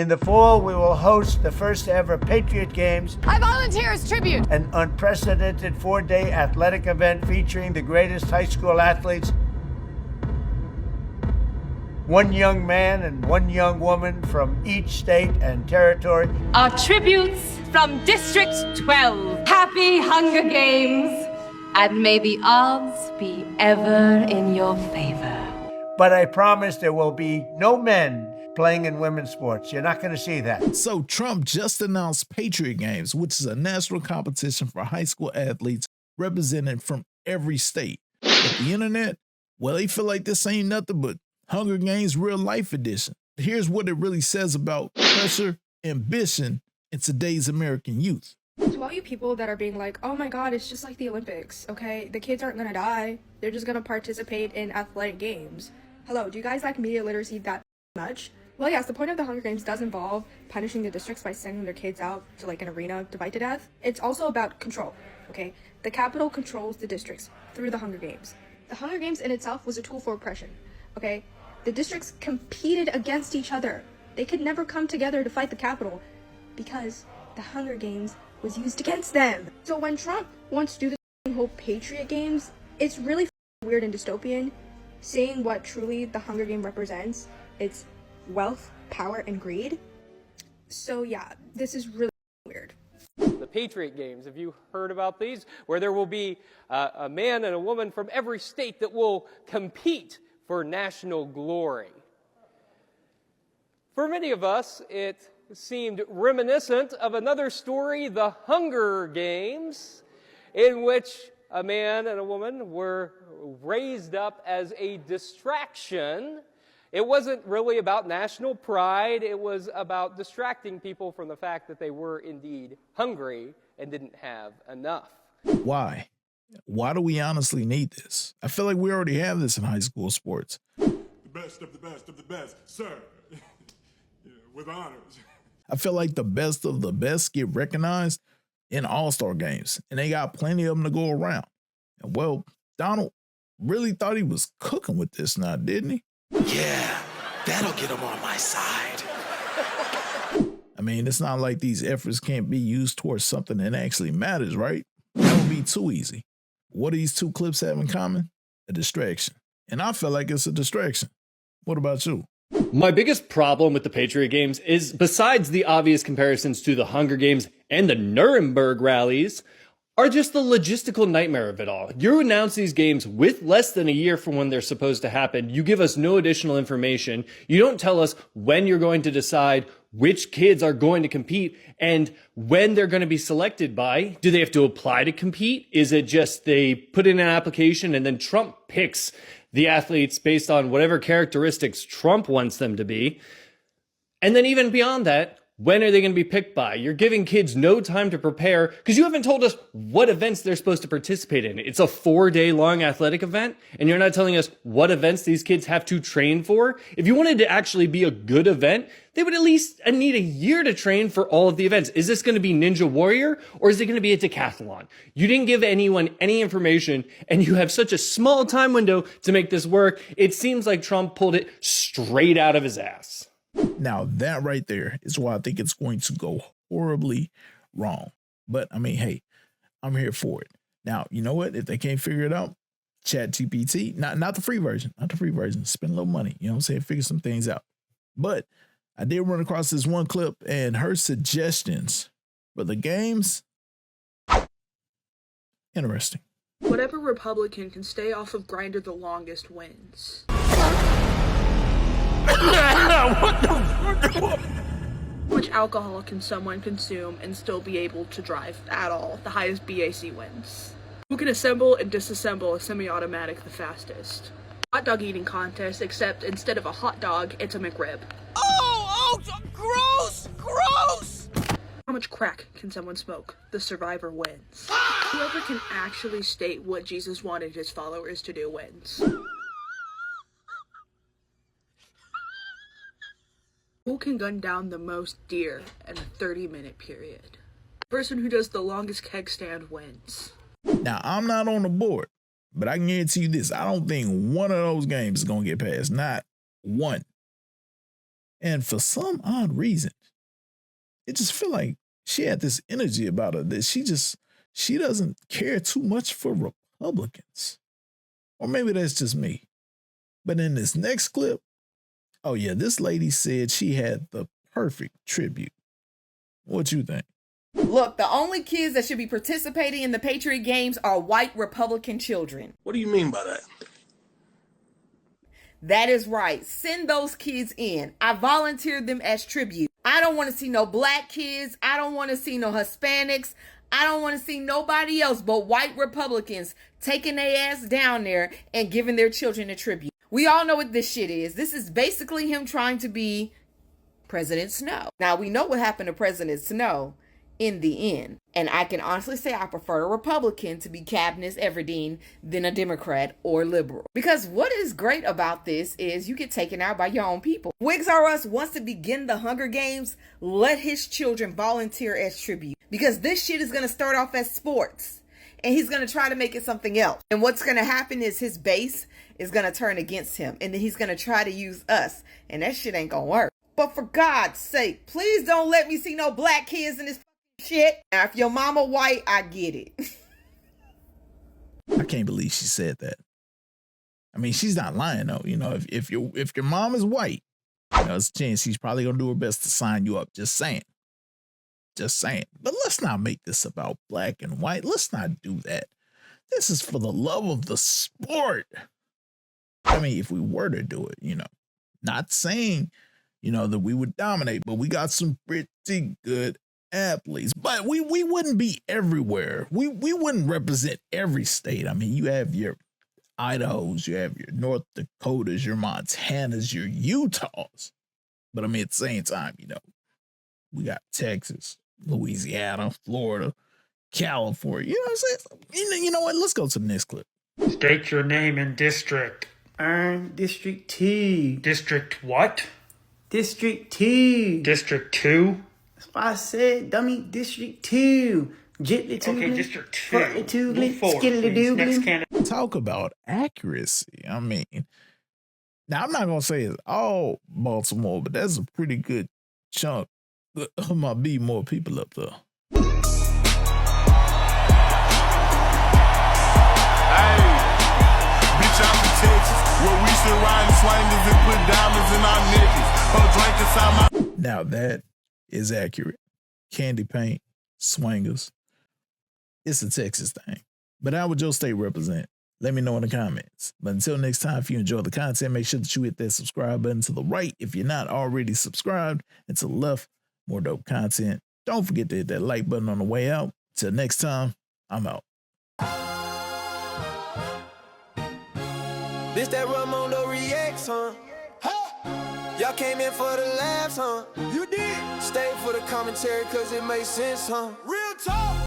In the fall, we will host the first ever Patriot Games, I volunteer as tribute. an unprecedented 4-day athletic event featuring the greatest high school athletes, one young man and one young woman from each state and territory. Our tributes from District 12. Happy Hunger Games, and may the odds be ever in your favor. But I promise there will be no men playing in women's sports. You're not going to see that. So Trump just announced Patriot Games, which is a national competition for high school athletes represented from every state. But the internet, well, they feel like this ain't nothing but Hunger Games real life edition. Here's what it really says about pressure, ambition in today's American youth. To all you people that are being like, oh my god, it's just like the Olympics, okay? The kids aren't gonna die. They're just gonna participate in athletic games. Hello, do you guys like media literacy that much? Well, yes, the point of the Hunger Games does involve punishing the districts by sending their kids out to like an arena to fight to death. It's also about control, okay? The capital controls the districts through the Hunger Games. The Hunger Games in itself was a tool for oppression, okay? The districts competed against each other. They could never come together to fight the capital because the Hunger Games was used against them. So when Trump wants to do the whole Patriot Games, it's really weird and dystopian, seeing what truly the Hunger Game represents. It's wealth, power, and greed. So yeah, this is really weird. The Patriot Games, have you heard about these? Where there will be a man and a woman from every state that will compete for national glory. For many of us, it seemed reminiscent of another story, the Hunger Games, in which a man and a woman were raised up as a distraction. It wasn't really about national pride. It was about distracting people from the fact that they were indeed hungry and didn't have enough. Why? Why do we honestly need this? I feel like we already have this in high school sports. The best of the best of the best, sir. Yeah, with honors. I feel like the best of the best get recognized in all-star games, and they got plenty of them to go around. And well, Donald really thought he was cooking with this now, didn't he? Yeah, that'll get him on my side. I mean, it's not like these efforts can't be used towards something that actually matters, right? That would be too easy. What do these two clips have in common? A distraction. And I feel like it's a distraction. What about you? My biggest problem with the Patriot Games is, besides the obvious comparisons to the Hunger Games and the Nuremberg rallies, are just the logistical nightmare of it all. You announce these games with less than a year from when they're supposed to happen. You give us no additional information. You don't tell us when you're going to decide which kids are going to compete and when they're going to be selected by. Do they have to apply to compete? Is it just they put in an application and then Trump picks the athletes based on whatever characteristics Trump wants them to be? And then even beyond that, when are they going to be picked by? You're giving kids no time to prepare because you haven't told us what events they're supposed to participate in. It's a 4-day long athletic event, and you're not telling us what events these kids have to train for. If you wanted to actually be a good event, they would at least need a year to train for all of the events. Is this going to be Ninja Warrior, or is it going to be a decathlon? You didn't give anyone any information, and you have such a small time window to make this work. It seems like Trump pulled it straight out of his ass. Now, that right there is why I think it's going to go horribly wrong. But, I mean, hey, I'm here for it. Now, you know what? If they can't figure it out, ChatGPT, not the free version, spend a little money, you know what I'm saying? Figure some things out. But I did run across this one clip, and her suggestions for the games, interesting. Whatever Republican can stay off of Grindr the longest wins. How much alcohol can someone consume and still be able to drive at all? The highest BAC wins. Who can assemble and disassemble a semi-automatic the fastest? Hot dog eating contest, except instead of a hot dog, it's a McRib. Oh, gross, gross! How much crack can someone smoke? The survivor wins. Whoever can actually state what Jesus wanted his followers to do wins. Who can gun down the most deer in a 30-minute period? The person who does the longest keg stand wins. Now, I'm not on the board, but I can guarantee you this. I don't think one of those games is going to get passed. Not one. And for some odd reason, it just feel like she had this energy about her that she doesn't care too much for Republicans. Or maybe that's just me. But in this next clip, oh yeah, this lady said she had the perfect tribute. What you think? Look, the only kids that should be participating in the Patriot Games are white Republican children. What do you mean by that? That is right. Send those kids in. I volunteered them as tribute. I don't want to see no black kids. I don't want to see no Hispanics. I don't want to see nobody else but white Republicans taking their ass down there and giving their children a tribute. We all know what this shit is. This is basically him trying to be President Snow. Now, we know what happened to President Snow in the end. And I can honestly say I prefer a Republican to be Katniss Everdeen than a Democrat or liberal. Because what is great about this is you get taken out by your own people. Wigs R Us wants to begin the Hunger Games. Let his children volunteer as tribute. Because this shit is going to start off as sports. And he's going to try to make it something else. And what's going to happen is his base is going to turn against him. And then he's going to try to use us. And that shit ain't going to work. But for God's sake, please don't let me see no black kids in this shit. Now, if your mama white, I get it. I can't believe she said that. I mean, she's not lying though. You know, if your mom is white, you know, there's a chance she's probably gonna do her best to sign you up. Just saying. Just saying. But let's not make this about black and white. Let's not do that. This is for the love of the sport. I mean, if we were to do it, you know, not saying, you know, that we would dominate, but we got some pretty good athletes. But we wouldn't be everywhere. We wouldn't represent every state. I mean, you have your Idahos, you have your North Dakotas, your Montanas, your Utahs. But I mean, at the same time, you know, we got Texas, Louisiana, Florida, California. You know what I'm saying? You know what? Let's go to the next clip. State your name and district. District 2. District what? District 2. District 2? That's what I said, dummy. District 2. Okay, District 2. Move forward, please. Next candidate. Talk about accuracy. I mean, now I'm not going to say it's all Baltimore, but that's a pretty good chunk. There might be more people up there. Where we sit riding swingers and put diamonds in our niggas. Drink inside my. Now that is accurate. Candy paint, swingers. It's a Texas thing. But how would your state represent? Let me know in the comments. But until next time, if you enjoy the content, make sure that you hit that subscribe button to the right if you're not already subscribed, and to the left, more dope content. Don't forget to hit that like button on the way out. Till next time, I'm out. This that Raymundo reacts, huh? Y'all came in for the laughs, huh? You did. Stay for the commentary cause it makes sense, huh? Real talk.